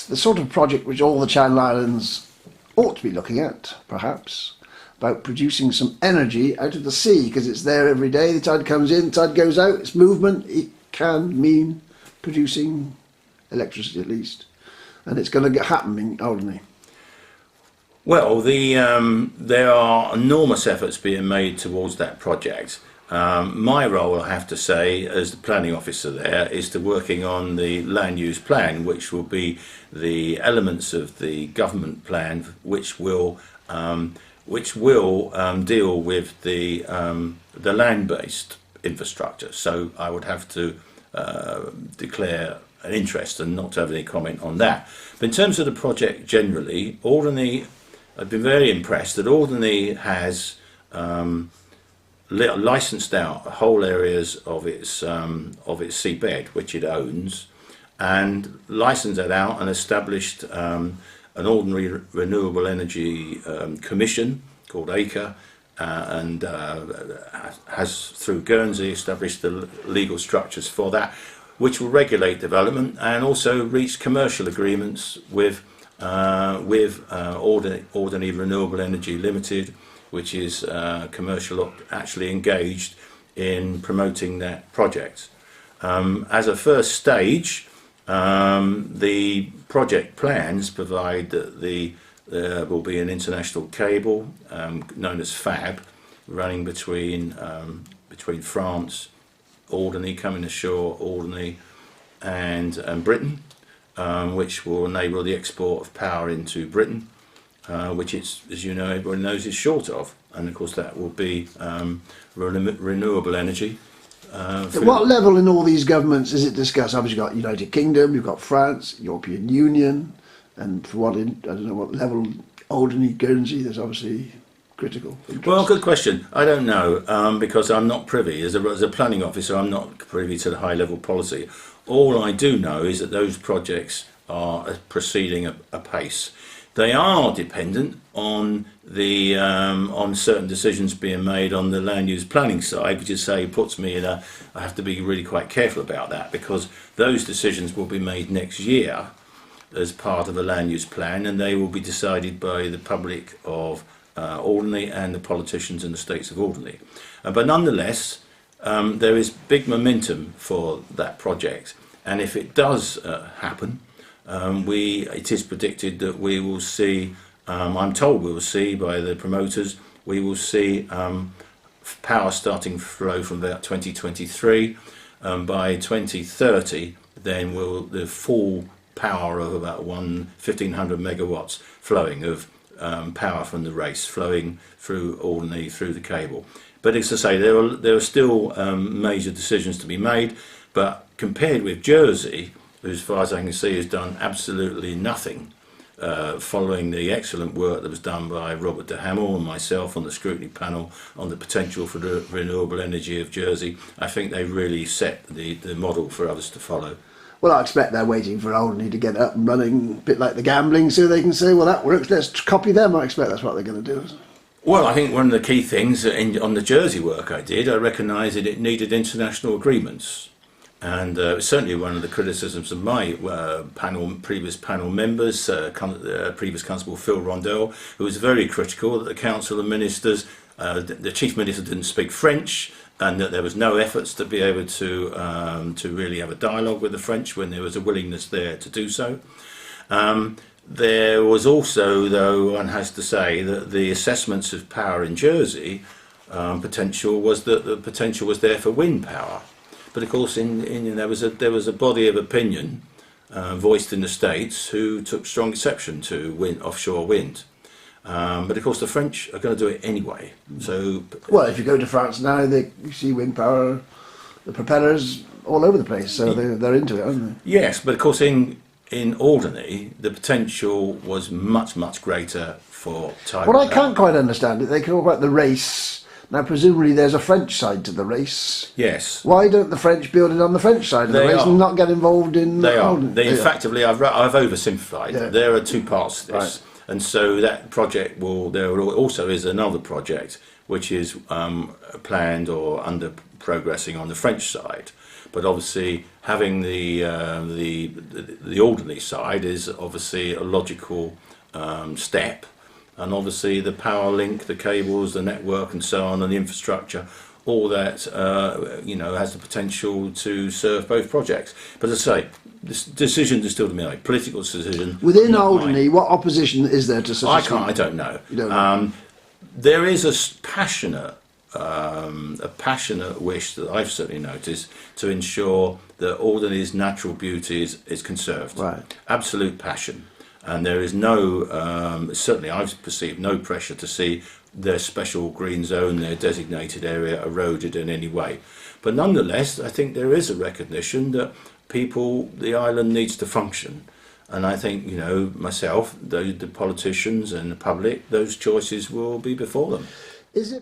the sort of project which all the Channel Islands ought to be looking at, perhaps, about producing some energy out of the sea, because it's there every day. The tide comes in, the tide goes out, it's movement. It can mean producing electricity at least. And it's going to happen in Alderney. Well, there are enormous efforts being made towards that project. My role, I have to say, as the planning officer there, is to working on the land use plan, which will be the elements of the government plan, which will deal with the land-based infrastructure. So I would have to declare an interest and not to have any comment on that. But in terms of the project generally, Alderney, I've been very impressed that Alderney has licensed out whole areas of its seabed, which it owns, and licensed that out and established an Alderney Renewable Energy Commission called ACRE, and has through Guernsey established the legal structures for that, which will regulate development and also reach commercial agreements with Alderney Renewable Energy Limited, which is commercial, actually engaged in promoting that project. As a first stage, the project plans provide that there will be an international cable known as FAB running between France, Alderney, coming ashore, Alderney and Britain, which will enable the export of power into Britain, which it's, as you know, everyone knows, is short of. And of course that will be renewable energy. At what level in all these governments is it discussed? Obviously you've got United Kingdom, you've got France, European Union, and for what, I don't know what level, Alderney, Guernsey, there's obviously critical interest. Well, good question. I don't know, because I'm not privy. As a planning officer, I'm not privy to the high level policy. All I do know is that those projects are proceeding apace. They are dependent on on certain decisions being made on the land use planning side, which puts me in I have to be really quite careful about that, because those decisions will be made next year as part of a land use plan, and they will be decided by the public of Alderney and the politicians in the states of Alderney. But nonetheless, there is big momentum for that project, and if it does happen, it is predicted that we will see, I'm told we will see by the promoters, we will see power starting to flow from about 2023. By 2030, then the full power of about 1,500 megawatts flowing of power from the race flowing through Alderney, through the cable. But as I say, there are still major decisions to be made, but compared with Jersey, who as far as I can see has done absolutely nothing, following the excellent work that was done by Robert de Hamel and myself on the scrutiny panel on the potential for the renewable energy of Jersey, I think they really set the model for others to follow. Well, I expect they're waiting for Alderney to get up and running, a bit like the gambling, so they can say, well, that works, let's copy them. I expect that's what they're going to do. Well, I think one of the key things on the Jersey work I did, I recognised that it needed international agreements. And certainly one of the criticisms of my previous panel members, previous Constable Phil Rondell, who was very critical that the Council of Ministers, the Chief Minister didn't speak French, and that there was no efforts to be able to really have a dialogue with the French when there was a willingness there to do so. There was also, though, one has to say that the assessments of power in Jersey potential was that the potential was there for wind power. But of course, there was a body of opinion voiced in the States who took strong exception to offshore wind. But of course, the French are going to do it anyway. So, well, if you go to France now, you see wind power, the propellers all over the place. So they're into it, aren't they? Yes, but of course, in Alderney, the potential was much greater for tidal. What I can't quite understand is they talk about the race. Now, presumably, there's a French side to the race. Yes. Why don't the French build it on the French side of the race and not get involved in? They are. Effectively, I've oversimplified. Yeah. There are two parts to this, right. And so that project there also is another project which is planned or under progressing on the French side. But obviously, having the Alderney side is obviously a logical step, and obviously the power link, the cables, the network, and so on, and the infrastructure, all that has the potential to serve both projects. But as I say, this decision is still to be made. Political decision Within not mine. Alderney, what opposition is there to such I a scheme? can't. I don't know. You don't know. There is a passionate wish that I've certainly noticed to ensure that Alderney's natural beauty is conserved. Right. Absolute passion, and there is no certainly I've perceived no pressure to see their special green zone, their designated area, eroded in any way. But nonetheless, I think there is a recognition that the island needs to function. And I think, myself, the politicians and the public, those choices will be before them. Is it